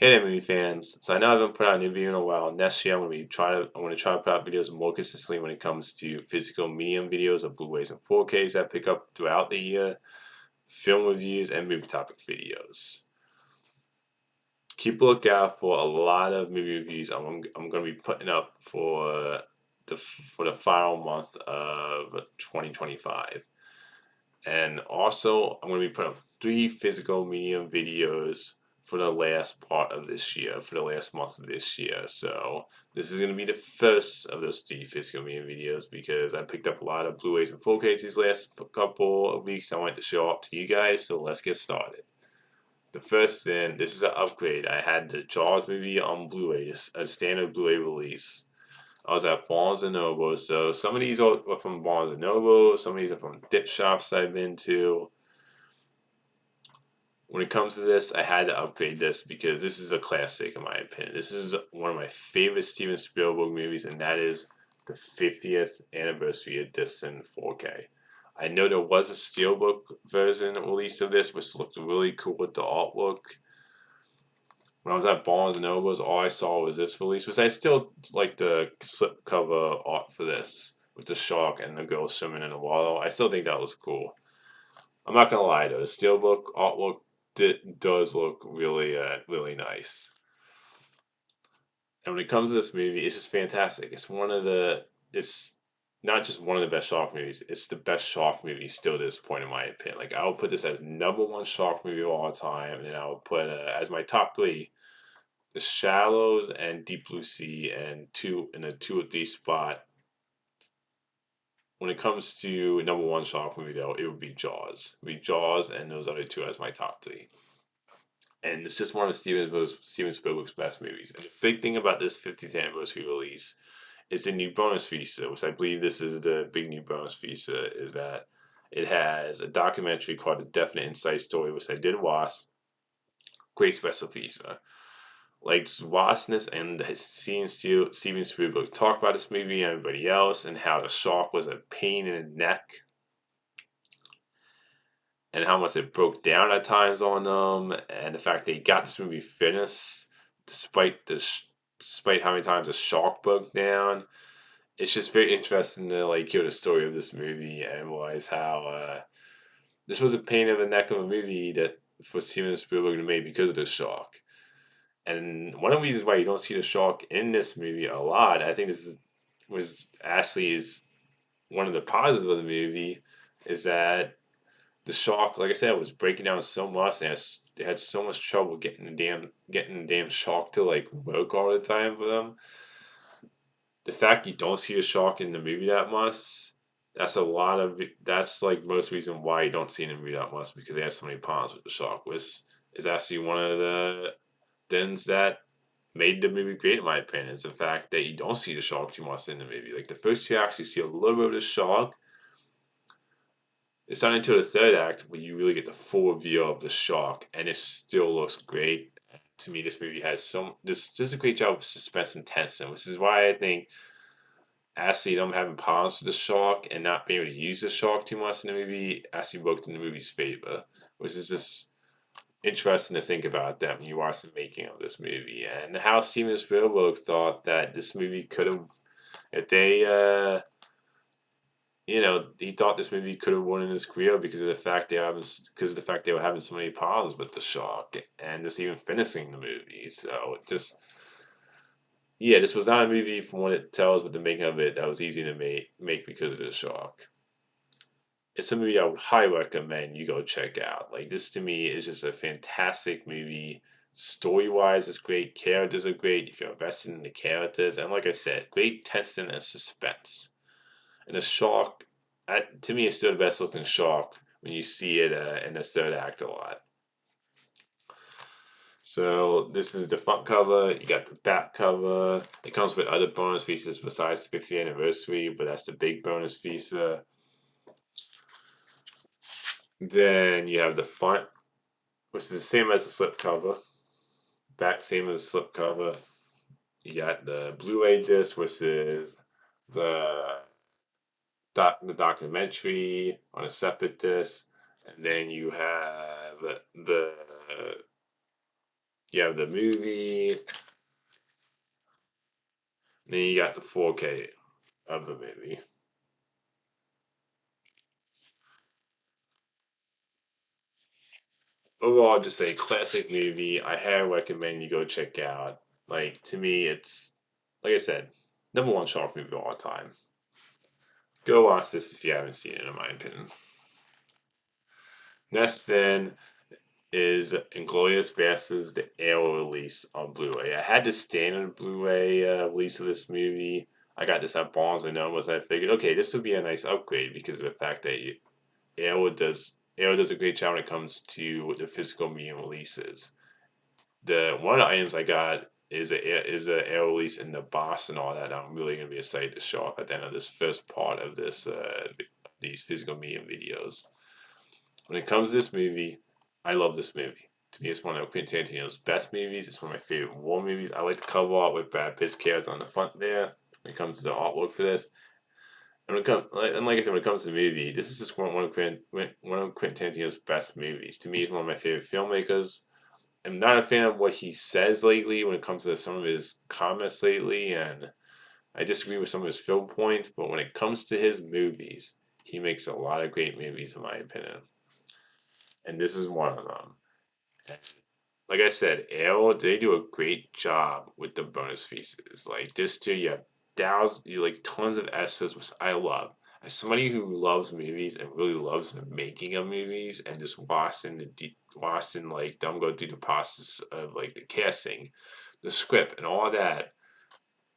Hey there, movie fans. So I know I haven't put out a new video in a while. Next year, I'm gonna try to put out videos more consistently when it comes to physical medium videos of Blu Rays and 4Ks that pick up throughout the year, film reviews, and movie topic videos. Keep a lookout for a lot of movie reviews I'm gonna be putting up for the final month of 2025. And also, I'm going to be putting up 3 physical medium videos for the last part of this year, for the last month of this year. So this is going to be the first of those 3 physical medium videos because I picked up a lot of Blu-rays and 4Ks these last couple of weeks. I wanted to show off to you guys, so let's get started. The first thing, this is an upgrade. I had the Jaws movie on Blu-ray, a standard Blu-ray release. I was at Barnes and Noble, so some of these are from Barnes and Noble, some of these are from dip shops I've been to. When it comes to this, I had to upgrade this because this is a classic in my opinion. This is one of my favorite Steven Spielberg movies, and that is the 50th anniversary edition 4K. I know there was a steelbook version released of this, which looked really cool with the artwork. When I was at Barnes and Nobles, all I saw was this release, which I still like the slipcover art for this with the shark and the girl swimming in the water. I still think that was cool. I'm not gonna lie though, the steelbook artwork does look really nice. And when it comes to this movie, it's just fantastic. It's not just one of the best shark movies. It's the best shark movie still to this point, in my opinion. Like I would put this as #1 shark movie of all time, and I would put as my top three the Shallows and Deep Blue Sea, and two in a 2 or 3 spot. When it comes to #1 shark movie, though, it would be Jaws. It would be Jaws, and those other two as my top three. And it's just one of Steven Spielberg's best movies. And the big thing about this 50th anniversary release is the new bonus feature, which I believe this is the big new bonus feature, is that it has a documentary called The Definite Insight Story, which I did watch. Great special feature. Like vastness and seeing Steven Spielberg talk about this movie and everybody else, and how the shark was a pain in the neck, and how much it broke down at times on them, and the fact they got this movie finished despite how many times the shark broke down. It's just very interesting to like hear the story of this movie and realize how this was a pain in the neck of a movie that for Steven Spielberg to make because of the shark. And one of the reasons why you don't see the shark in this movie a lot, I think was actually is one of the positives of the movie, is that the shark, like I said, was breaking down so much, and they had so much trouble getting the damn shark to like work all the time for them. The fact you don't see the shark in the movie that much, that's like most reason why you don't see it in the movie that much, because they have so many problems with the shark, which is actually one of the things that made the movie great in my opinion, is the fact that you don't see the shark too much in the movie. Like the first two acts you see a little bit of the shark. It's not until the third act where you really get the full view of the shark, and it still looks great. To me, this movie has this does a great job of suspense and tension, which is why I think actually them having problems with the shark and not being able to use the shark too much in the movie actually worked in the movie's favor, which is just interesting to think about that when you watch the making of this movie, and how Steven Spielberg thought that this movie could have, if they, he thought this movie could have won in his career because of the fact they were having so many problems with the shark and just even finishing the movie. So it just, yeah, this was not a movie from what it tells with the making of it that was easy to make because of the shark. It's a movie I would highly recommend you go check out. Like this to me is just a fantastic movie. Story wise, it's great. Characters are great if you're invested in the characters, and like I said, great tension and suspense. And the shark, to me, is still the best looking shark when you see it in the third act a lot. So this is the front cover. You got the back cover. It comes with other bonus features besides the 50th anniversary, but that's the big bonus feature. Then you have the front, which is the same as the slip cover. Back, same as the slip cover. You got the Blu-ray disc, which is the the documentary on a separate disc, and then you have the You have the movie, then you got the 4K of the movie. Overall, just a classic movie. I highly recommend you go check out. Like to me, it's like I said, number one shark movie of all time. Go watch this if you haven't seen it, in my opinion. Next, then is Inglorious Bastards, the Arrow release on Blu-ray. I had the standard Blu-ray release of this movie. I got this at Barnes and Noble. I figured, okay, this would be a nice upgrade because of the fact that Arrow does a great job when it comes to the physical medium releases. The one of the items I got is a Arrow release in the box and all that. I'm really gonna be excited to show off at the end of this first part of these physical medium videos. When it comes to this movie, I love this movie. To me, it's one of Quentin Tarantino's best movies. It's one of my favorite war movies. I like the cover art with Brad Pitt's character on the front there. When it comes to the artwork for this, and like I said, when it comes to the movie, this is just one of Quentin Tarantino's best movies. To me, he's one of my favorite filmmakers. I'm not a fan of what he says lately when it comes to some of his comments lately, and I disagree with some of his film points. But when it comes to his movies, he makes a lot of great movies, in my opinion, and this is one of them. Like I said, Arrow, they do a great job with the bonus pieces. Like this too, you like tons of S's, which I love. As somebody who loves movies and really loves the making of movies and just watching like them go through the process of like the casting, the script, and all that.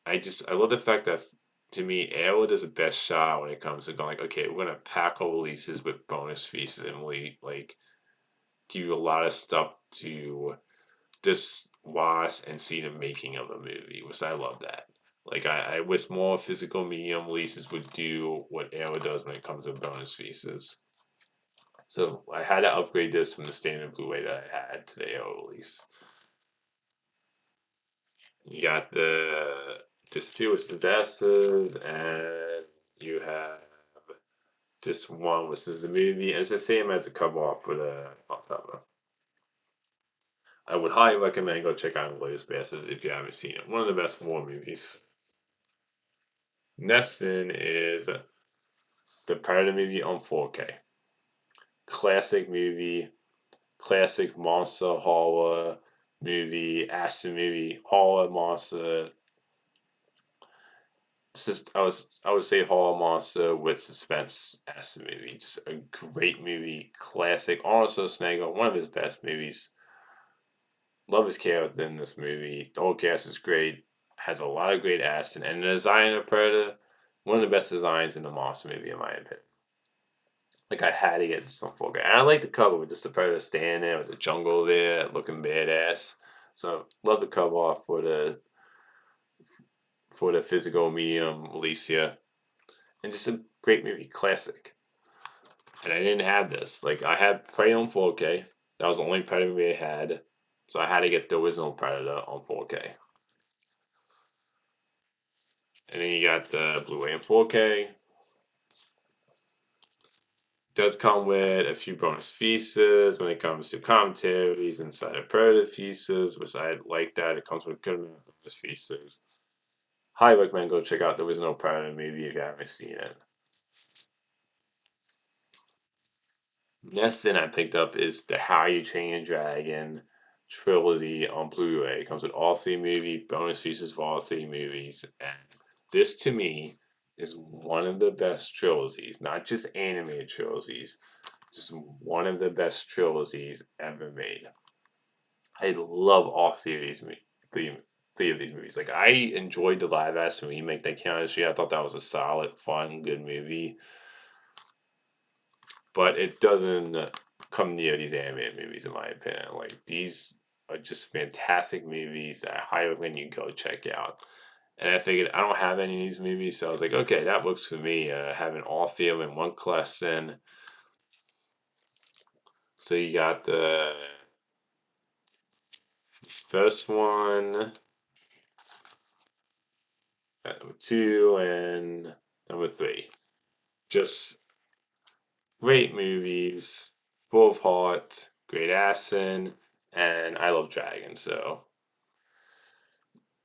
I love the fact that to me, Arrow does the best shot when it comes to going like, okay, we're gonna pack our releases with bonus pieces and really like give you a lot of stuff to just watch and see the making of a movie, which I love that. Like I wish more physical medium releases would do what Arrow does when it comes to bonus pieces. So I had to upgrade this from the standard Blu-ray that I had to the Arrow release. You got the Distinguished Disasters, and you have this one, which is the movie, and it's the same as the cover art for the front cover. I would highly recommend go check out Inglourious Basterds if you haven't seen it. One of the best war movies. Next in is the Predator movie on 4K. Classic movie, classic monster horror movie, action movie, horror monster. It's just I would say horror monster with suspense action movie. Just a great movie, classic. Arnold Schwarzenegger, one of his best movies. Love his character in this movie. The whole cast is great. Has a lot of great action, and the design of Predator, one of the best designs in the monster movie in my opinion. Like I had to get some 4K. And I like the cover with just the Predator standing there with the jungle there, looking badass. So love the cover art for the physical medium release here, and just a great movie, classic. And I didn't have this. Like I had Prey on 4K. That was the only Predator movie I had, so I had to get the original Predator on 4K. And then you got the Blu-ray and 4K. Does come with a few bonus features when it comes to commentaries inside of Predator features, which I like that. It comes with a good amount of bonus features. Highly recommend go check out the original Predator movie if you haven't seen it. Next thing I picked up is the How You Train Your Dragon trilogy on Blu-ray. It comes with all three movie bonus features for all three movies, and this to me is one of the best trilogies, not just animated trilogies, just one of the best trilogies ever made. I love all three of these movies. Like I enjoyed the live action remake that came out this year. I thought that was a solid, fun, good movie, but it doesn't come near these animated movies in my opinion. Like these are just fantastic movies that I highly recommend you go check out. And I figured I don't have any of these movies, so I was like, okay, that works for me. Having all three of them in one collection. So you got the first one, number two, and number three. Just great movies, full of heart, great action, and I love dragons, so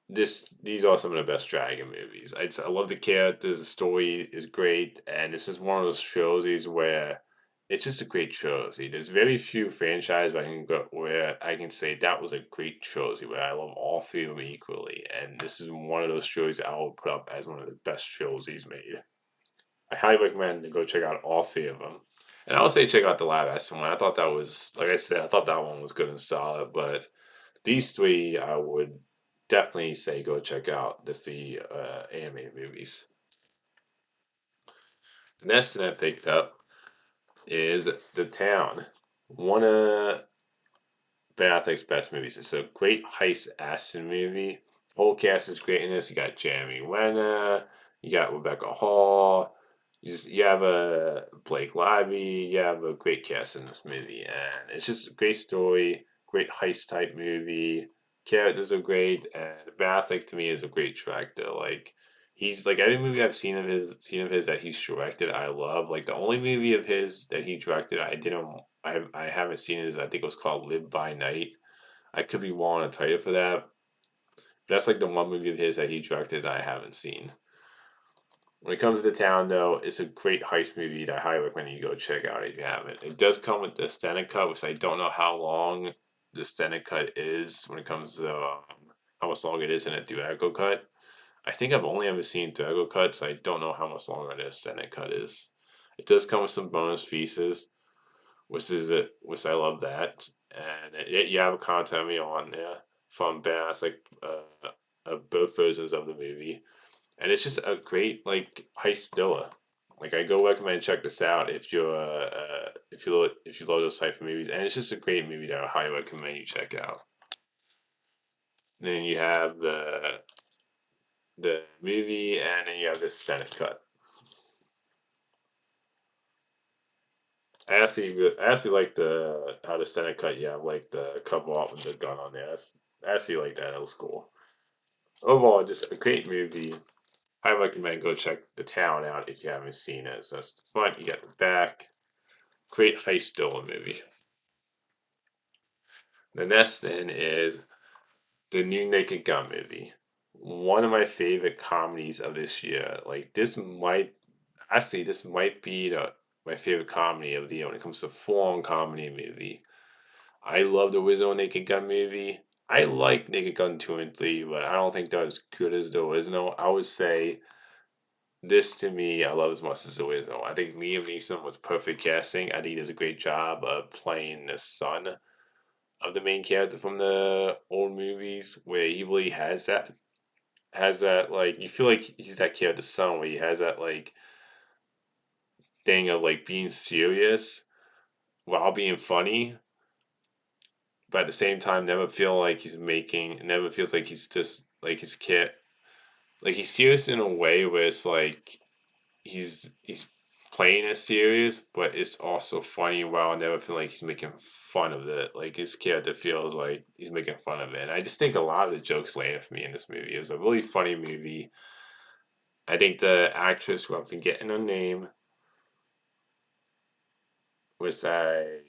these are some of the best dragon movies. I love the characters, the story is great, and this is one of those trilogies where it's just a great trilogy. There's very few franchises where I can say that was a great trilogy where I love all three of them equally, and this is one of those trilogies I will put up as one of the best trilogies made. I highly recommend to go check out all three of them. And I would say check out the live action one. I thought that was, like I said, I thought that one was good and solid. But these three, I would definitely say go check out the three animated movies. The next thing I picked up is The Town. One of Ben Affleck's best movies. It's a great heist action movie. Whole cast is great in this. You got Jeremy Renner, you got Rebecca Hall, you have a Blake Lively. You have a great cast in this movie, and it's just a great story, great heist type movie. Characters are great, and Ben Affleck to me is a great director. Like he's like every movie I've seen of his that he's directed, I love. Like the only movie of his that he directed, I haven't seen is I think it was called Live by Night. I could be wrong on the title for that. But that's like the one movie of his that he directed that I haven't seen. When it comes to Town, though, it's a great heist movie that I highly recommend you go check out if you haven't. It does come with the extended cut, which I don't know how long the extended cut is when it comes to how much longer it is in a theatrical cut. I think I've only ever seen theatrical cuts. So I don't know how much longer the extended cut is. It does come with some bonus features, which is it, which I love that, and you have a content video on there from Ben Affleck, of both versions of the movie, and it's just a great like heist thriller. Like I go recommend check this out if you love those type of movies, and it's just a great movie that I highly recommend you check out. Then you have the movie, and then you have the extended cut. I actually like the how the extended cut. You have like the couple out with the gun on there. I actually like that. That was cool. Overall, just a great movie. I recommend go check The Town out if you haven't seen it. So that's the front, you got the back. Great heist thriller movie. The next then is the new Naked Gun movie. One of my favorite comedies of this year. Like this might be my favorite comedy of the year when it comes to full-on comedy movie. I love the original Naked Gun movie. I like Naked Gun 2 and 3, but I don't think they're as good as the original. I would say this to me, I love as much as the original. I think Liam Neeson was perfect casting. I think he does a great job of playing the son of the main character from the old movies, where he really has that like you feel like he's that character's son, where he has that like thing of like being serious while being funny, but at the same time never feels like he's just like his kid. Like he's serious in a way where it's like he's playing it serious, but it's also funny while I never feel like he's making fun of it. Like his character feels like he's making fun of it. And I just think a lot of the jokes landed for me in this movie. It was a really funny movie. I think the actress who I'm forgetting her name was the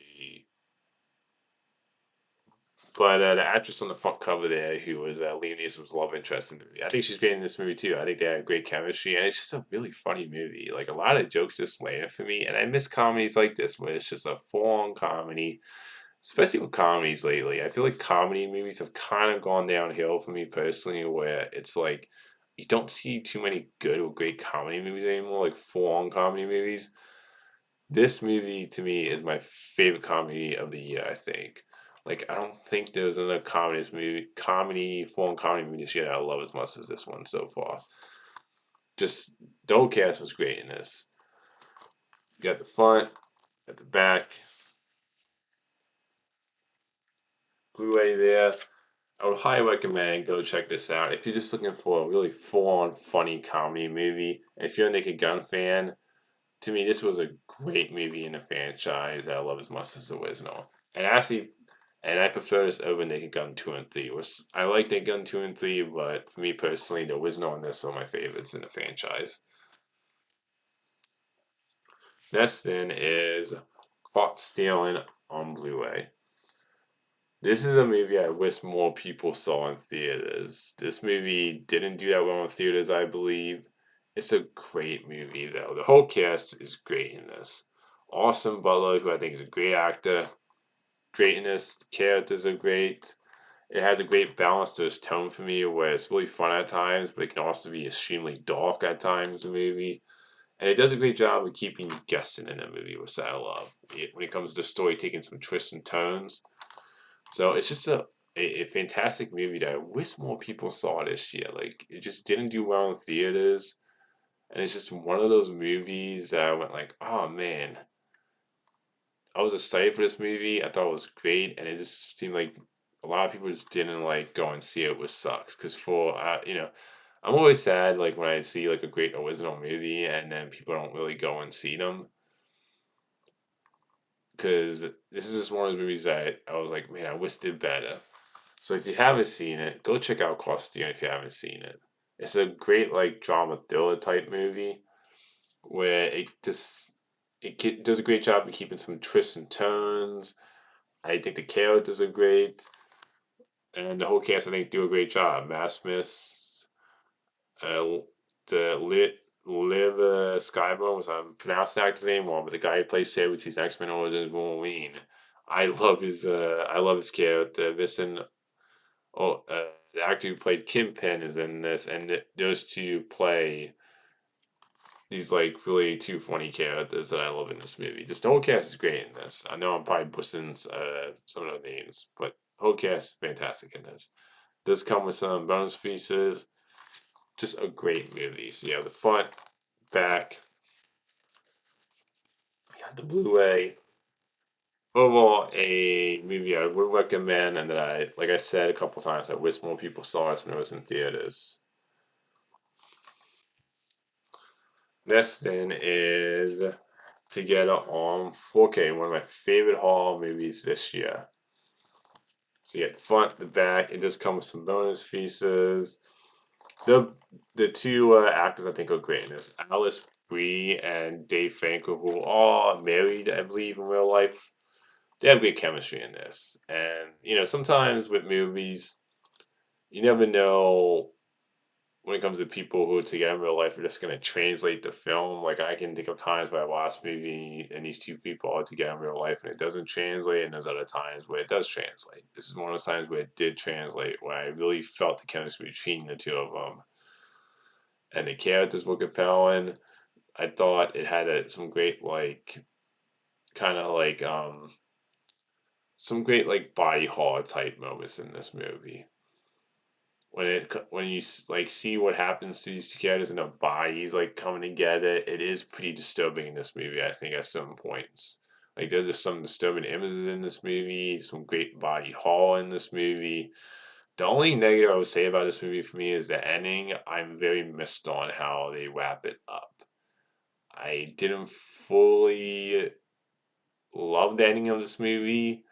actress on the front cover there, who was Liam Neeson's love interest in the movie, I think she's great in this movie too. I think they had great chemistry, and it's just a really funny movie. Like a lot of jokes just landed for me, and I miss comedies like this where it's just a full-on comedy, especially with comedies lately. I feel like comedy movies have kind of gone downhill for me personally, where it's like you don't see too many good or great comedy movies anymore, like full-on comedy movies. This movie to me is my favorite comedy of the year, I think. Like I don't think there's another full-on comedy movie this year that I love as much as this one so far. Just the whole cast was great in this. You got the front, at the back, Blu Ray there. I would highly recommend go check this out if you're just looking for a really full-on funny comedy movie. And if you're a Naked Gun fan, to me this was a great movie in the franchise that I love as much as the original. And I prefer this over Naked Gun 2 and 3. I like Naked Gun 2 and 3, but for me personally, the original and this are my favorites in the franchise. Next then is Caught Stealing on Blu-ray. This is a movie I wish more people saw in theaters. This movie didn't do that well in theaters, I believe. It's a great movie, though. The whole cast is great in this. Austin Butler, who I think is a great actor, great in this. The characters are great. It has a great balance to its tone for me, where it's really fun at times, but it can also be extremely dark at times. The movie, and it does a great job of keeping you guessing in the movie, which I love. When it comes to the story, taking some twists and turns. So it's just a fantastic movie that I wish more people saw this year. Like it just didn't do well in theaters, and it's just one of those movies that I went like, oh man, I was excited for this movie. I thought it was great, and it just seemed like a lot of people just didn't like go and see it, which sucks. Because I'm always sad like when I see like a great original movie and then people don't really go and see them. Because this is just one of those movies that I was like, man, I wish did better. So if you haven't seen it, go check out Costume if you haven't seen it. It's a great like drama thriller type movie where does a great job of keeping some twists and turns. I think the characters are great, and the whole cast I think do a great job. Matt Smith, uh, the Liv Skybone, was I'm pronouncing the actor's name wrong, but the guy who plays Sabretooth X Men Origins Wolverine. I love his character. The actor who played Kingpin is in this, and those two play these like really two funny characters that I love in this movie. Just the whole cast is great in this. I know I'm probably busting some of the names, but the whole cast is fantastic in this. Does come with some bonus pieces. Just a great movie. So yeah, the front, back, yeah, the Blu-ray. Overall, a movie I would recommend, and that like I said a couple times, I wish more people saw it when it was in theaters. Next then is Together on 4K, one of my favorite horror movies this year. So you get the front, the back. It does come with some bonus pieces. The the two actors I think are great in this. Alice Brie and Dave Franco, who are married, I believe, in real life. They have great chemistry in this. And sometimes with movies, you never know when it comes to people who together in real life are just going to translate the film. Like I can think of times where I watched a movie and these two people are together in real life and it doesn't translate, and there's other times where it does translate. This is one of those times where it did translate, where I really felt the chemistry between the two of them, and the characters were compelling. I thought it had some great like kind of like some great like body horror type moments in this movie when you like see what happens to these two characters and their bodies like coming together, it is pretty disturbing in this movie. I think at some points, like there's just some disturbing images in this movie, some great body horror in this movie. The only negative I would say about this movie for me is the ending. I'm very missed on how they wrap it up. I didn't fully love the ending of this movie.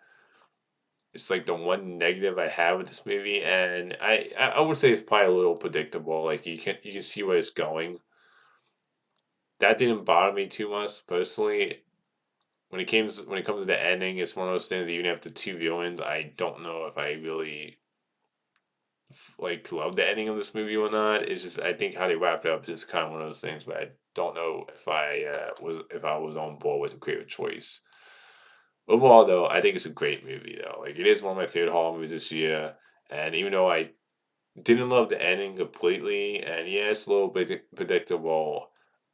It's like the one negative I have with this movie, and I would say it's probably a little predictable. Like you can see where it's going. That didn't bother me too much personally. When it comes to the ending, it's one of those things that even after two viewings, I don't know if I really like love the ending of this movie or not. It's just I think how they wrap it up is kind of one of those things where I don't know if I was on board with the creative choice. Overall, though, I think it's a great movie though. Like it is one of my favorite horror movies this year. And even though I didn't love the ending completely, and yeah, it's a little bit predictable.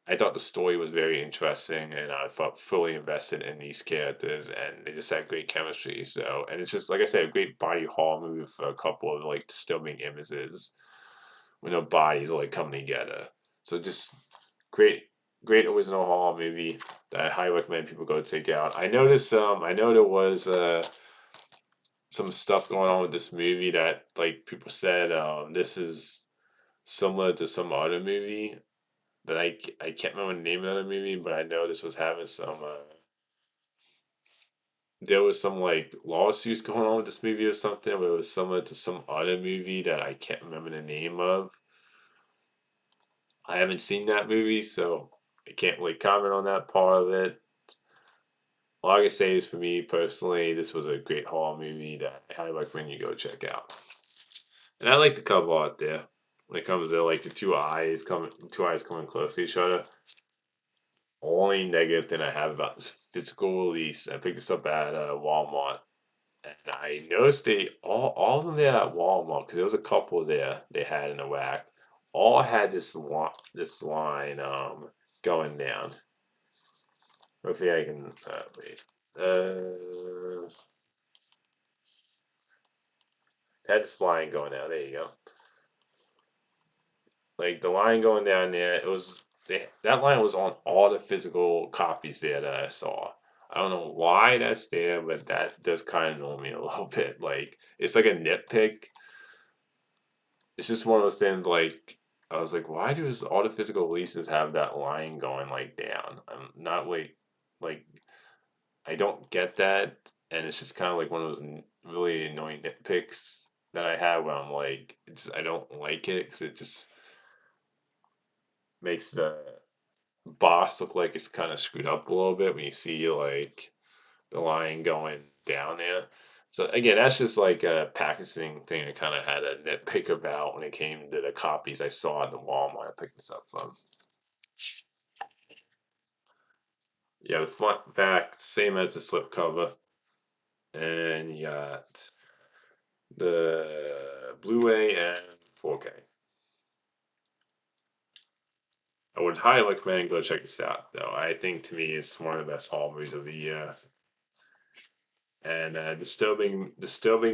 I thought the story was very interesting, and I felt fully invested in these characters, and they just had great chemistry. So, and it's just like I said, a great body horror movie with a couple of like disturbing images when their bodies are like coming together. So, just great, great original horror movie that I highly recommend people go check out. I know there was some stuff going on with this movie that like people said this is similar to some other movie that I can't remember the name of the movie, but I know this was having some there was some like lawsuits going on with this movie or something, but it was similar to some other movie that I can't remember the name of. I haven't seen that movie, so I can't really comment on that part of it. all I can say is for me personally, this was a great horror movie that I highly recommend you go check out. And I like the cover art there. When it comes to like the two eyes coming close to each other. Only negative thing I have about this physical release, I picked this up at Walmart, and I noticed all of them there at Walmart because there was a couple there they had in the rack. All had this line going down. Hopefully I can wait. Had this line going down. There you go. Like the line going down there, that line was on all the physical copies there that I saw. I don't know why that's there, but that does kind of annoy me a little bit. Like it's like a nitpick. It's just one of those things. Like I was like, why does all the physical releases have that line going like down? I'm not like I don't get that, and it's just kind of like one of those really annoying nitpicks that I have where I'm like, I don't like it because it just makes the boss look like it's kind of screwed up a little bit when you see like the line going down there. So again, that's just like a packaging thing I kind of had a nitpick about when it came to the copies I saw in the Walmart I picked this up from. Yeah, the front back same as the slipcover, and you got the Blu-ray and 4K. I would highly recommend go check this out, though. I think to me it's one of the best horror movies of the year. And disturbing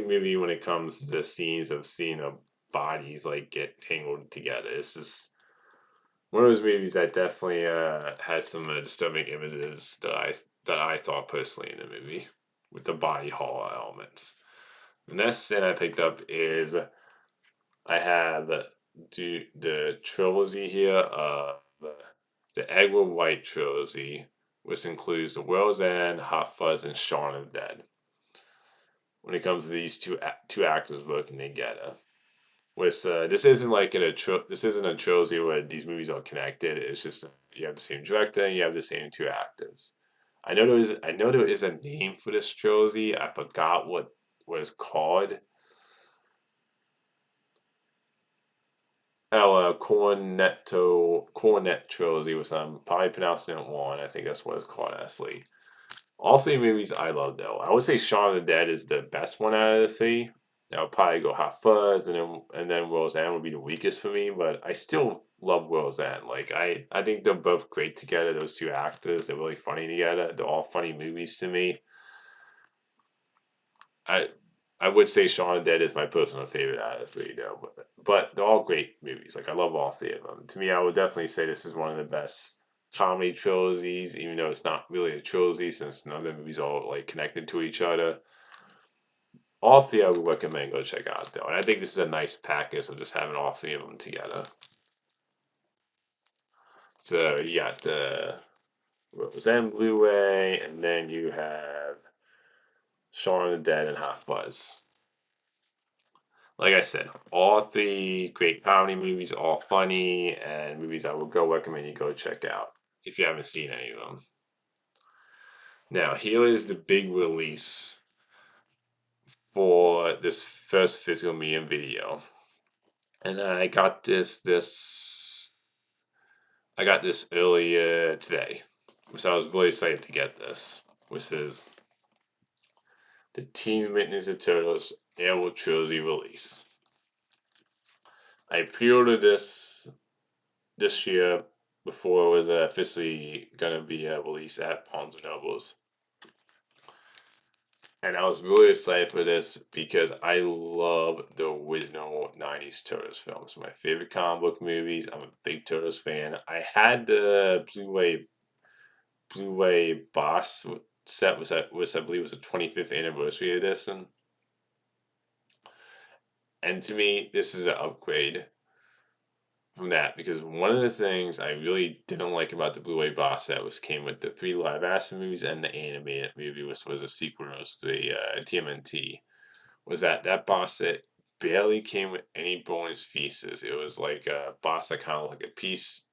movie when it comes to the scenes of seeing the bodies like get tangled together. It's just one of those movies that definitely has some disturbing images that I thought personally in the movie with the body horror elements. The next thing I picked up is I have the trilogy here the Edgar White trilogy, which includes The World's End, Hot Fuzz, and Shaun of the Dead. When it comes to these two actors working together. With this isn't like this isn't a trilogy where these movies are connected. It's just you have the same director and you have the same two actors. I know there is a name for this trilogy. I forgot what it's called. Oh, Cornetto trilogy, which I'm probably pronouncing it wrong. I think that's what it's called actually. All three movies I love though. I would say Shaun of the Dead is the best one out of the three. I would probably go Hot Fuzz and then World's End would be the weakest for me, but I still love World's End. Like I think they're both great together. Those two actors, they're really funny together. They're all funny movies to me. I I would say Shaun of the Dead is my personal favorite out of the three though, but they're all great movies. Like I love all three of them. To me, I would definitely say this is one of the best comedy trilogies, even though it's not really a trilogy since none of the movies all like connected to each other. All three I would recommend go check out though, and I think this is a nice package of just having all three of them together. So you got the Zen Blu-ray, and then you have Shaun of the Dead and Hot Fuzz. Like I said, all three great comedy movies, all funny, and movies I would go recommend you go check out if you haven't seen any of them. Now, here is the big release for this first physical medium video. And I got this earlier today. So I was really excited to get this. Which is the Teenage Mutant Ninja Turtles Annual Trilogy release. I pre-ordered this year before it was officially gonna be released at Barnes and Nobles, and I was really excited for this because I love the original '90s Turtles films. My favorite comic book movies. I'm a big Turtles fan. I had the Blu-ray Boss set was I believe was a 25th anniversary edition, and to me this is an upgrade from that because one of the things I really didn't like about the Blu-ray box set was came with the three live action movies and the animated movie, which was a sequel to the TMNT. Was that box set barely came with any bonus pieces. It was like a box that kind of like a piece,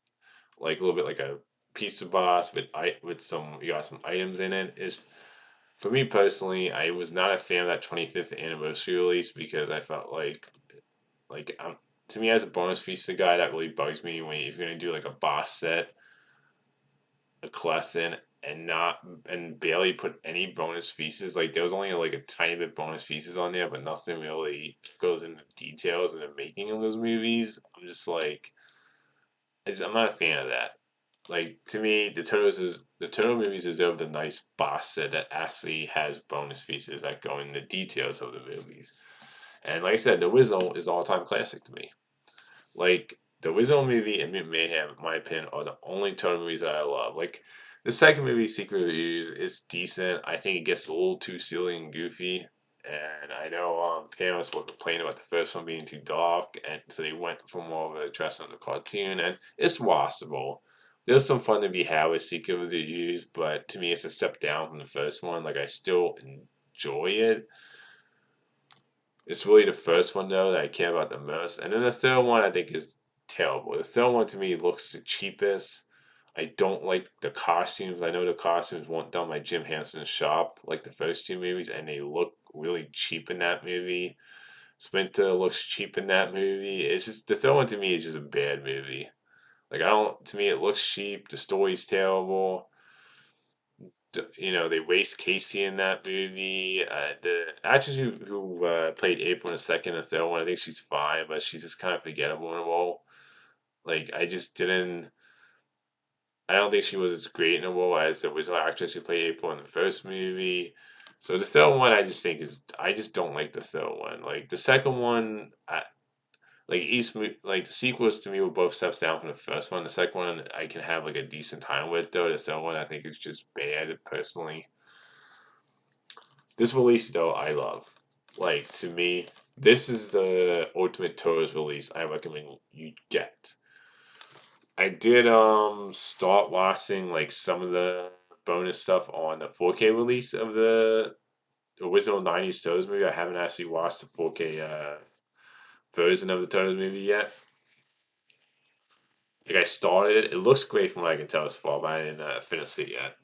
like a little bit like a piece of box with some you got some items in it. For me personally, I was not a fan of that 25th anniversary release because I felt like to me as a bonus feature guy, that really bugs me when if you're gonna do like a boss set, a lesson, and not and barely put any bonus pieces. Like there was only like a tiny bit bonus pieces on there, but nothing really goes into details in the making of those movies. I'm just like, I'm not a fan of that. Like to me, the Turtle movies deserve the nice boss set that actually has bonus pieces that go in the details of the movies. And like I said, the Whistle is all time classic to me. Like the Wizzo movie and Mutant Mayhem, in my opinion, are the only Turtle movies that I love. Like the second movie, Secret Reviews, is decent. I think it gets a little too silly and goofy. And I know parents were complaining about the first one being too dark, and so they went for more of a dress on the cartoon, and it's watchable. There's some fun to be had with Secret Reviews, but to me, it's a step down from the first one. Like I still enjoy it. It's really the first one though that I care about the most, and then the third one I think is terrible. The third one to me looks the cheapest. I don't like the costumes. I know the costumes weren't done by Jim Henson's shop like the first two movies, and they look really cheap in that movie. Splinter looks cheap in that movie. It's just the third one to me is just a bad movie. Like I don't. To me, it looks cheap. The story's terrible. They waste Casey in that movie. The actress who played April in the second and third one, I think she's fine, but she's just kind of forgettable in a role. Like I just didn't. I don't think she was as great in a role as the original actress who played April in the first movie. So the third one, I just think is I just don't like the third one. Like the second one, like the sequels to me were both steps down from the first one. The second one I can have like a decent time with though. The third one I think is just bad personally. This release though I love. Like to me, this is the ultimate Tours release I recommend you get. I did start watching like some of the bonus stuff on the 4K release of the original 90s Tours movie. I haven't actually watched the 4K version of the Tours movie yet. Like I started it. It looks great from what I can tell so far, but I didn't finish it yet.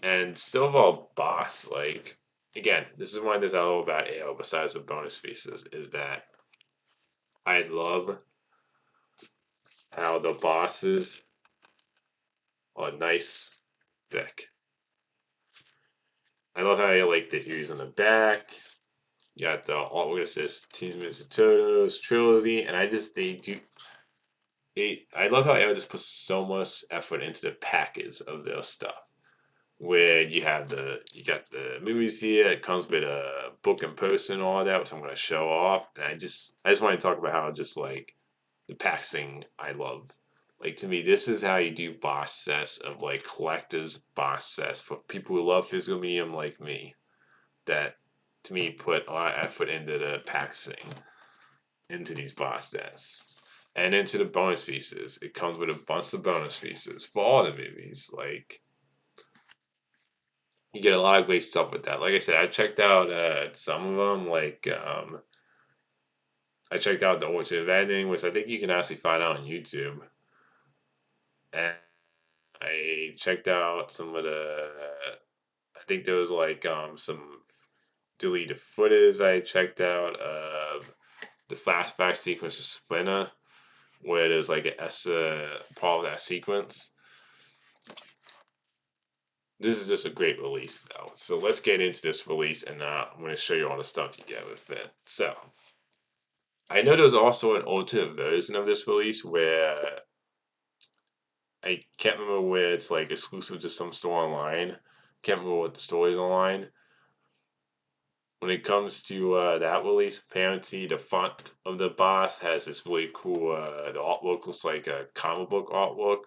And still about boss, like again, this is one thing I love about AO besides the bonus pieces is that I love how the bosses are nice, thick. I love how you like the ears on the back. You got the artwork that says Teenage Mutant Ninja Turtles trilogy, and they do. I love how AO just puts so much effort into the package of their stuff. Where you got the movies here. It comes with a book in person and all that, which I'm going to show off. And I just want to talk about how just like the packaging I love. Like to me, this is how you do box sets of like collectors box sets for people who love physical medium like me. That to me put a lot of effort into the packaging into these box sets. And into the bonus pieces. It comes with a bunch of bonus pieces for all the movies. Like you get a lot of great stuff with that. Like I said, I checked out some of them. I checked out the Orchard of Ending, which I think you can actually find out on YouTube. And I checked out some of the. I think there was like some deleted footage I checked out of the flashback sequence of Splinter, where there's like a part of that sequence. This is just a great release, though. So let's get into this release, and I'm going to show you all the stuff you get with it. So I know there's also an alternate version of this release where I can't remember where it's like exclusive to some store online. Can't remember what the store is online. When it comes to that release, apparently the font of the boss has this really cool. The artwork looks like a comic book artwork.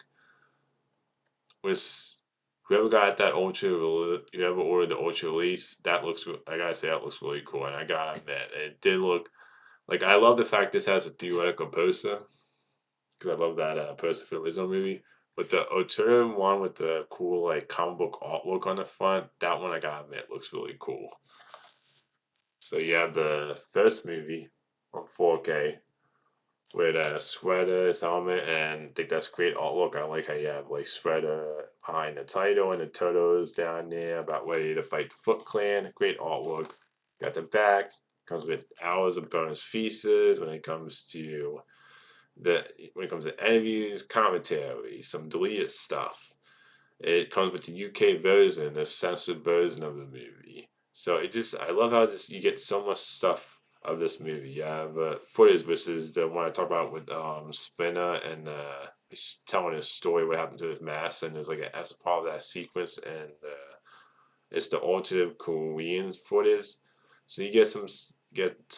Was whoever got that whoever ordered the ultra release, that looks. I gotta say that looks really cool, and I gotta admit, it did look like I love the fact this has a theoretical poster because I love that poster for the original movie. But the Oturum one with the cool like comic book artwork on the front, that one I gotta admit looks really cool. So you have the first movie on 4K, with a sweater, his helmet, and I think that's great artwork. I like how you have like sweater behind the title and the turtles down there about ready to fight the Foot Clan. Great artwork. Got the back. Comes with hours of bonus features when it comes to interviews, commentary, some deleted stuff. It comes with the UK version, the censored version of the movie. So I love how this you get so much stuff of this movie. You have footage versus the one I talked about with Spinner and he's telling his story what happened to his mask, and there's like as a part of that sequence, and it's the alternative Korean footage. So you get some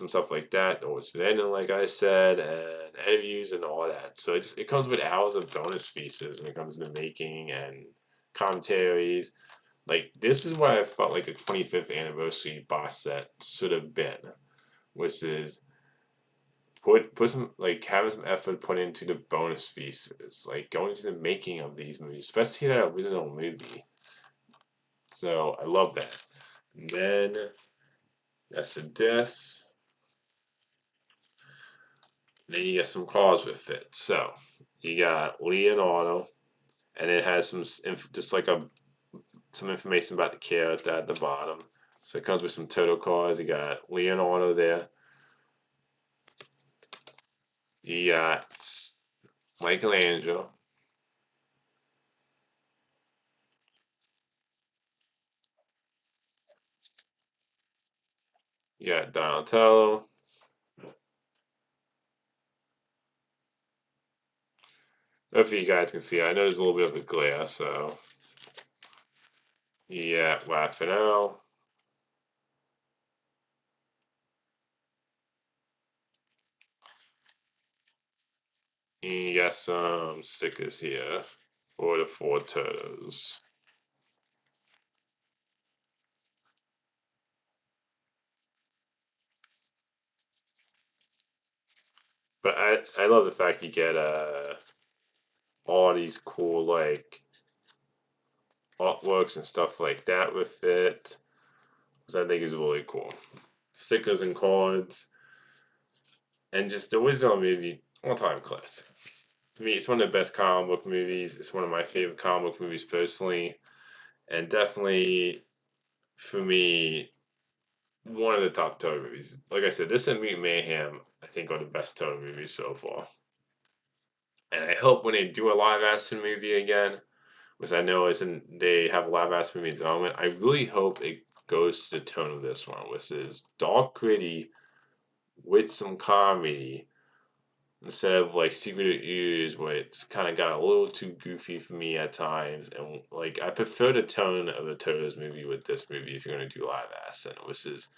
stuff like that, or ending, like I said, and interviews and all that. So it comes with hours of bonus features when it comes to making and commentaries. Like this is what I felt like the 25th anniversary box set should have been, which is put some like having some effort put into the bonus features, like going into the making of these movies, especially that original movie. So I love that. And then that's the disc. Then you get some cards with it. So you got Leonardo, and it has just like some information about the character at the bottom. So it comes with some total cards. You got Leonardo there. You got Michelangelo. You got Donatello. Hopefully you guys can see. I know there's a little bit of a glare, so you got Raphael. You got some stickers here for the four turtles. But I love the fact you get all these cool like artworks and stuff like that with it, because I think is really cool. Stickers and cards, and just the Wisdom movie, all time classic. To me, it's one of the best comic book movies. It's one of my favorite comic book movies personally, and definitely for me, one of the top Toad movies. Like I said, this and Mutant Mayhem, I think, are the best Toad movies so far. And I hope when they do a live action movie again, because I know they have a live action movie development, I really hope it goes to the tone of this one, which is dark, gritty, with some comedy, instead of like Secret of Ooze, where it's kind of got a little too goofy for me at times. And like, I prefer the tone of the Toto's movie with this movie if you're going to do live action, which is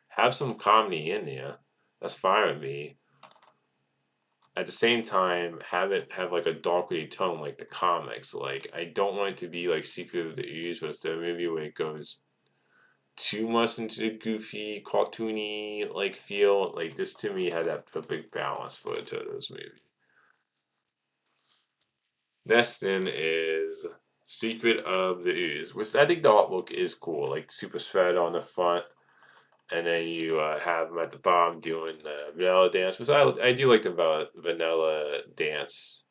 have some comedy in there. That's fine with me. At the same time, have it have like a darkly tone like the comics. Like I don't want it to be like Secret of the Ooze, but it's a movie where it goes too much into the goofy, cartoony like feel. Like this to me had that perfect balance for a Toto's movie. Next then is Secret of the Ooze, which I think the artwork is cool, like super shred on the front, and then you have them at the bottom doing the vanilla dance, which I do like the vanilla dance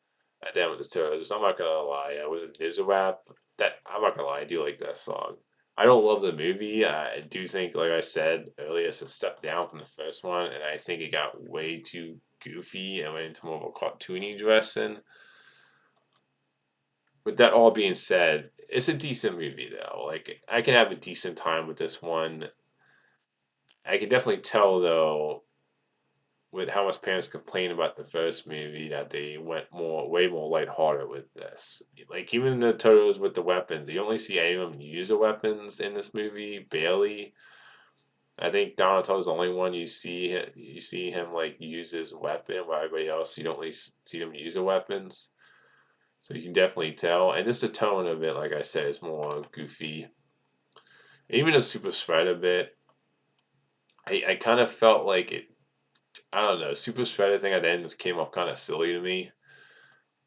at the end with the turtles. I'm not gonna lie, I was a Nizza rap. That I'm not gonna lie, I do like that song. I don't love the movie. I do think, like I said earlier, it's a step down from the first one, and I think it got way too goofy and went into more of a cartoony dressing. With that all being said, it's a decent movie though. Like I can have a decent time with this one. I can definitely tell though with how much parents complain about the first movie that they went way more lighthearted with this. Like even the turtles with the weapons, you only see any of them use the weapons in this movie. Barely. I think Donatello's the only one you see him like use his weapon, while everybody else you don't really see them use the weapons. So you can definitely tell, and just the tone of it, like I said, is more goofy. Even a super shred a bit. I kind of felt like it. I don't know. Super shredder thing at the end just came off kind of silly to me.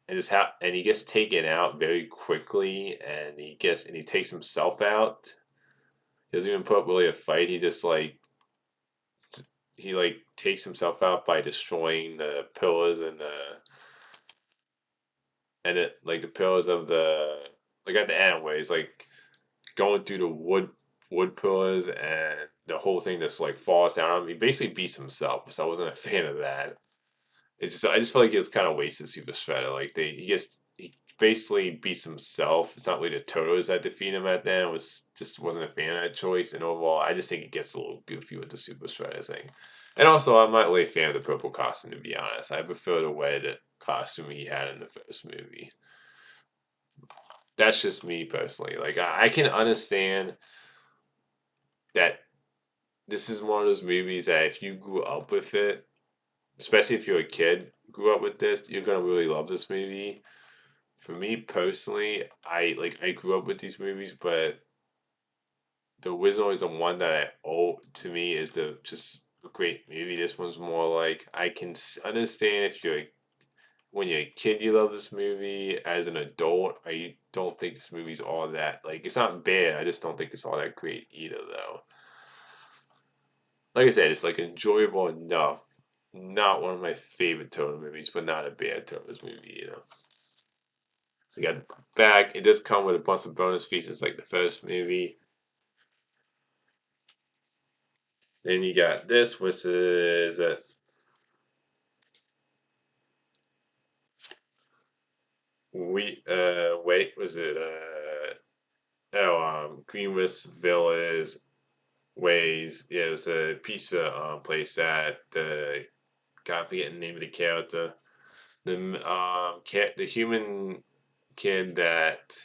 And he gets taken out very quickly, and he takes himself out. He doesn't even put up really a fight. He just like he like takes himself out by destroying the pillars and it like the pillars of the like at the end where he's like going through the wood pillars and the whole thing just like falls down on him. He basically beats himself, so I wasn't a fan of that. I just feel like it's kind of wasted Super Shredder. Like he basically beats himself. It's not really the Totos that defeat him at the end. It was just wasn't a fan of that choice. And overall, I just think it gets a little goofy with the Super Shredder thing. And also, I'm not really a fan of the purple costume to be honest. I prefer the red costume he had in the first movie. That's just me personally. Like I can understand that this is one of those movies that if you grew up with it, especially if you're a kid, grew up with this, you're gonna really love this movie. For me personally, I grew up with these movies, but the original is the one that I owe to me is the just a great movie. This one's more like I can understand if you're when you're a kid you love this movie. As an adult, I don't think this movie's all that like it's not bad. I just don't think it's all that great either though. Like I said, it's like enjoyable enough. Not one of my favorite Toto movies, but not a bad Toto's movie, you know. So you got back. It does come with a bunch of bonus features like the first movie. Then you got this, which is a wait, was it Greenwich Villas Ways? Yeah, it was a pizza place that God, I forget the name of the character. The human kid that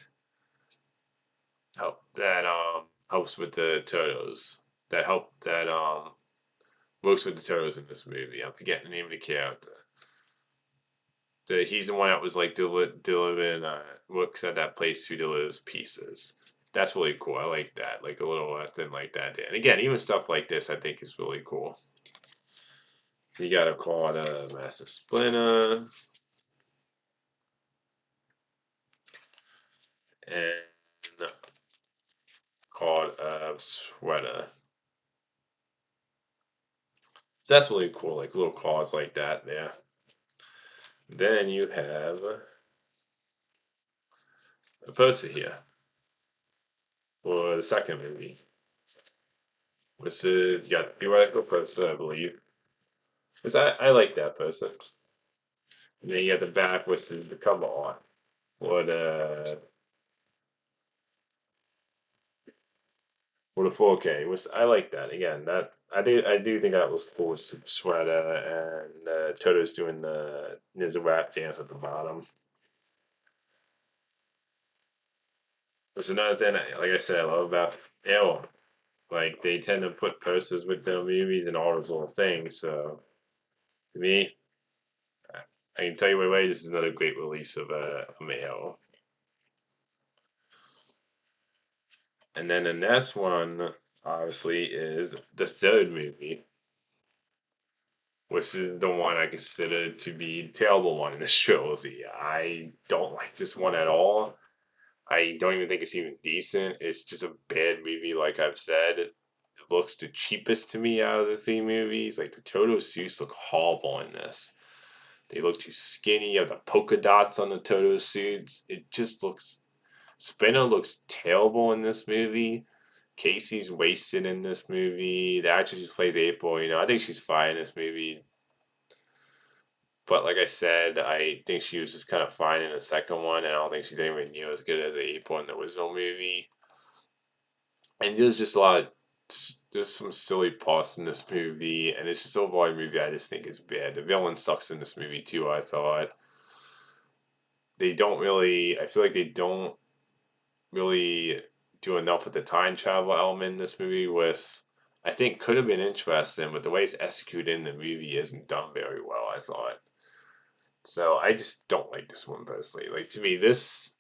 helps with the turtles. That works with the turtles in this movie. I'm forgetting the name of the character. He's the one that was like delivering works at that place who delivers pizzas. That's really cool. I like that. Like a little thing like that. And again, even stuff like this, I think is really cool. So you got to call it a Master Splinter and called a Sweater. So that's really cool. Like little cards like that there. Then you have a poster here for the second movie. Which is, you got theoretical poster, I believe. Because I like that poster. And then you got the back, which is the cover art. What a 4K. Which I like that. Again, that I do think that was cool with Super Sweater and Toto's doing there's a rap dance at the bottom. Which is another thing, like I said, I love about Arrow. Like they tend to put posters with their movies and all those little things. So to me, I can tell you right away, this is another great release of a Mayo. And then the next one, obviously, is the third movie, which is the one I consider to be the terrible one in this trilogy. I don't like this one at all. I don't even think it's even decent. It's just a bad movie, like I've said. It looks the cheapest to me out of the three movies. Like the Toto suits look horrible in this. They look too skinny. You have the polka dots on the Toto suits. It just looks. Spinner looks terrible in this movie. Casey's wasted in this movie. The actress who plays April, I think she's fine in this movie. But like I said, I think she was just kind of fine in the second one, and I don't think she's anywhere near as good as April in the original movie. And there's just a lot of there's some silly parts in this movie, and it's just overall a movie I just think is bad. The villain sucks in this movie too. I thought they don't really. I feel like they don't really do enough with the time travel element in this movie, was I think could have been interesting, but the way it's executed in the movie isn't done very well, I thought. So I just don't like this one personally. Like to me, is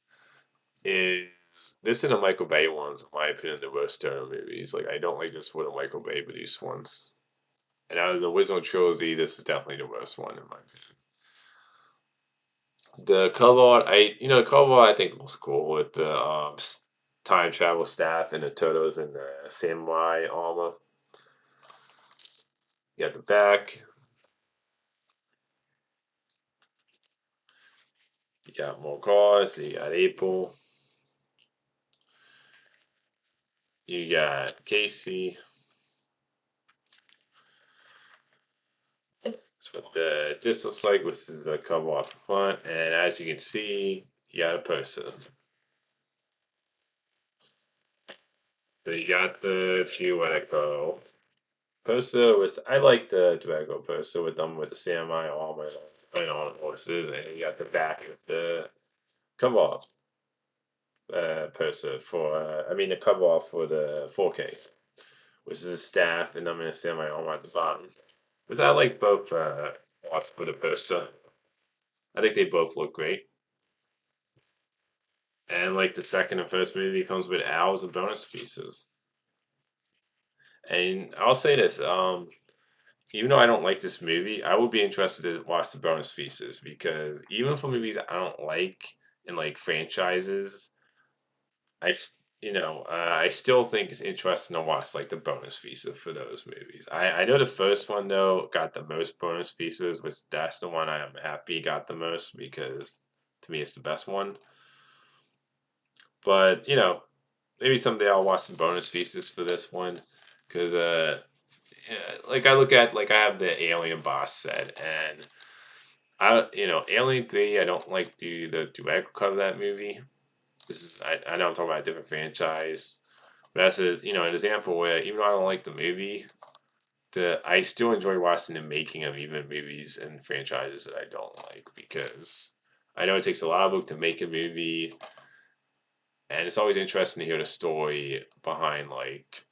this and the Michael Bay ones, in my opinion, the worst Turner movies. Like I don't like this one of Michael Bay produced ones. And out of the original trilogy, this is definitely the worst one in my opinion. The cover art, the cover art I think looks cool with the time travel staff and the turtles and the samurai armor. You got the back. You got more cars. So you got April. You got Casey. That's what the disc looks like, which is the cover off the front. And as you can see, you got a person. So you got the Dueco poster. Was I like the Dueco poster with them with the samurai armor and on horses, and you got the back with the cover off poster for. I mean the cover off for the 4K, which is a staff, and I'm gonna samurai armor at the bottom. But I like both arts for the poster. I think they both look great. And like the second and first movie comes with hours of bonus pieces. And I'll say this, even though I don't like this movie, I would be interested to watch the bonus pieces because even for movies I don't like and like franchises, I s- I still think it's interesting to watch like the bonus pieces for those movies. I know the first one though got the most bonus pieces, which that's the one I am happy got the most because to me it's the best one. But maybe someday I'll watch some bonus pieces for this one because yeah, like I look at like I have the Alien boss set and Alien 3, I don't like the direct cut of that movie. This is I know I'm talking about a different franchise, but that's an example where even though I don't like the movie, I still enjoy watching the making of even movies and franchises that I don't like because I know it takes a lot of work to make a movie, and it's always interesting to hear the story behind like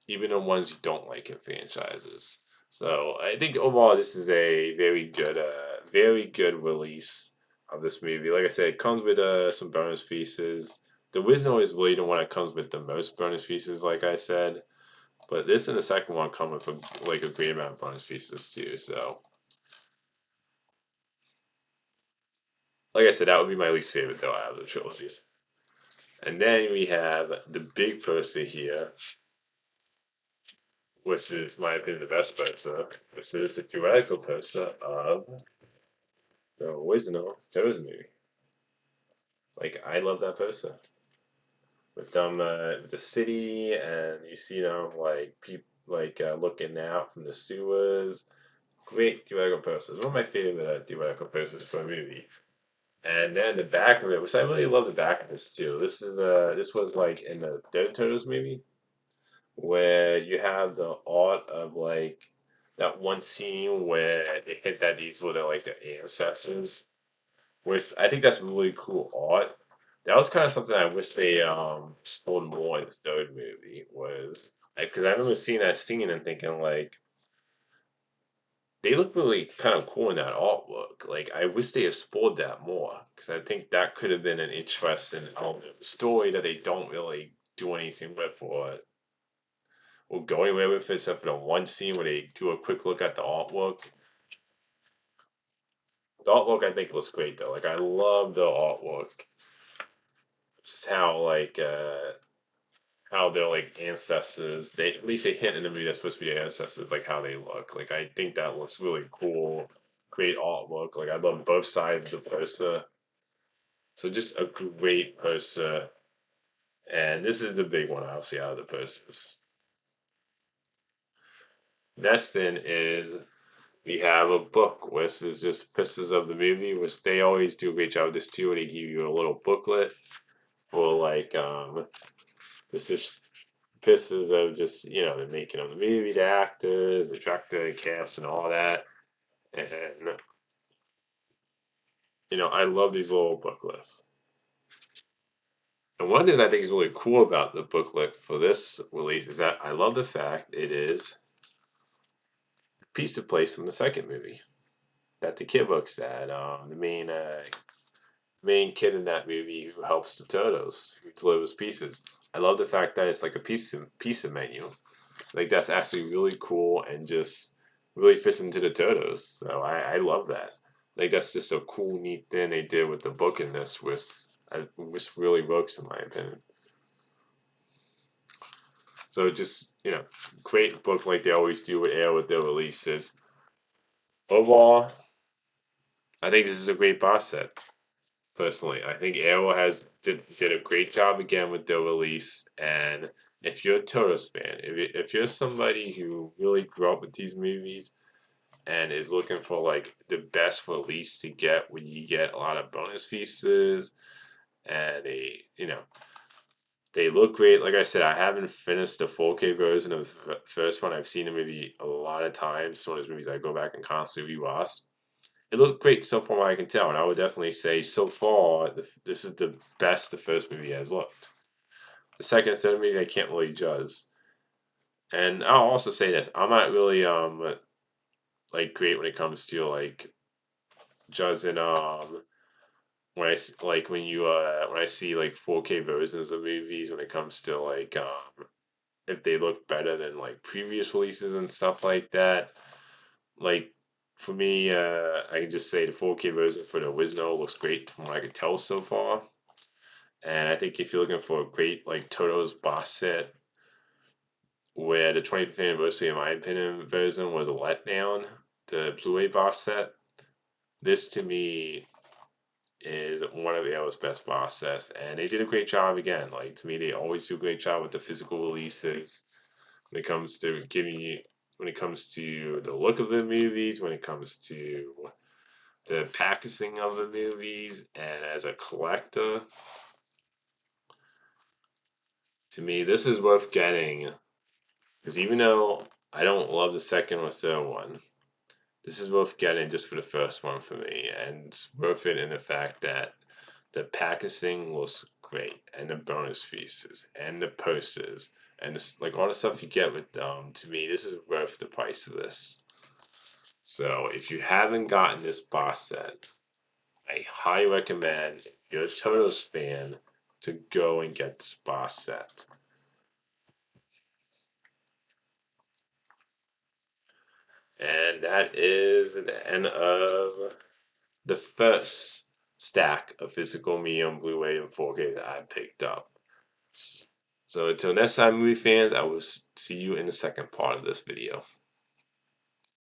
even the ones you don't like in franchises. So I think overall this is a very good release of this movie. Like I said, it comes with some bonus pieces. The original is really the one that comes with the most bonus pieces, like I said. But this and the second one come with like a great amount of bonus pieces too. So like I said, that would be my least favorite though out of the trilogy. And then we have the big poster here, which is my opinion the best poster. This is the theoretical poster of the original Toes movie. Like I love that poster with them with the city, and you see them like people like looking out from the sewers. Great theoretical posters. One of my favorite theoretical posters for a movie. And then the back of it, which I really love the back of this too. This was like in the Dead Turtles movie where you have the art of like that one scene where they hit that these were like the ancestors. Which I think that's really cool art. That was kind of something I wish they explored more in this third movie was because I remember seeing that scene and thinking like they look really kind of cool in that artwork. Like I wish they explored that more because I think that could have been an interesting element of the story that they don't really do anything with or go anywhere with it except for the one scene where they do a quick look at the artwork. The artwork I think looks great though. Like I love the artwork. Just how they're like ancestors. They at least they hint in the movie that's supposed to be ancestors, like how they look. Like I think that looks really cool. Great artwork. Like I love both sides of the poster. So just a great poster. And this is the big one, obviously, out of the posters. Next in is we have a book, which is just pieces of the movie, which they always do a great job of this too. They give you a little booklet for like this is pieces of just the making of the movie, the actors, the director, the cast, and all that. And I love these little booklets. And one of the things I think is really cool about the booklet for this release is that I love the fact it is a piece of place from the second movie that the kid looks at. The main kid in that movie who helps the turtles, who delivers pieces. I love the fact that it's like a piece of menu. Like that's actually really cool and just really fits into the Turtles. So I love that. Like that's just a cool, neat thing they did with the book in this, which really works in my opinion. So just, great book like they always do with Air with their releases. Overall, I think this is a great box set. Personally, I think Arrow did a great job again with their release. And if you're a Totos fan, if you're somebody who really grew up with these movies and is looking for like the best release to get when you get a lot of bonus pieces and they look great. Like I said, I haven't finished the 4K version of the first one. I've seen the movie a lot of times. So one of those movies I go back and constantly rewatch. It looks great so far, what I can tell, and I would definitely say so far this is the best the first movie has looked. The second, third movie, I can't really judge. And I'll also say this: I'm not really like great when it comes to like judging like when I see like 4K versions of movies when it comes to like if they look better than like previous releases and stuff like that. Like for me, I can just say the 4K version for the original looks great from what I can tell so far. And I think if you're looking for a great like Toto's box set, where the 25th anniversary, in my opinion, version was a letdown, the Blu Ray box set, this to me is one of the Arrow's best box sets, and they did a great job again. Like to me, they always do a great job with the physical releases when it comes to when it comes to the look of the movies, when it comes to the packaging of the movies, and as a collector, to me, this is worth getting. Because even though I don't love the second or third one, this is worth getting just for the first one for me. And it's worth it in the fact that the packaging looks great, and the bonus pieces, and the posters, and like all the stuff you get with them. To me, this is worth the price of this. So if you haven't gotten this box set, I highly recommend if you're a Totos fan to go and get this box set. And that is the end of the first stack of physical medium Blu-ray and 4K that I picked up. So until next time, movie fans, I will see you in the second part of this video.